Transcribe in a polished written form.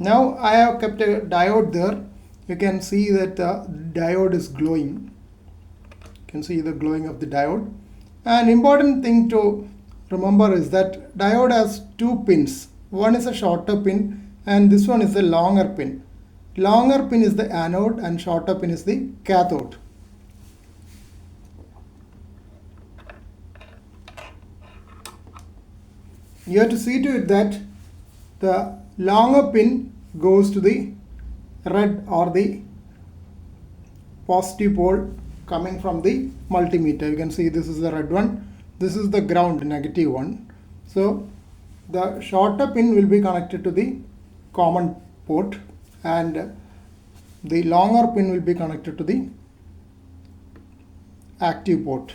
Now I have kept a diode there. You can see that the diode is glowing. You can see the glowing of the diode. An important thing to remember is that diode has two pins. One is a shorter pin and this one is a longer pin. Longer pin is the anode and shorter pin is the cathode. You have to see to it that the longer pin goes to the red or the positive pole coming from the multimeter. You can see this is the red one, this is the ground, negative one. So the shorter pin will be connected to the common port and the longer pin will be connected to the active port.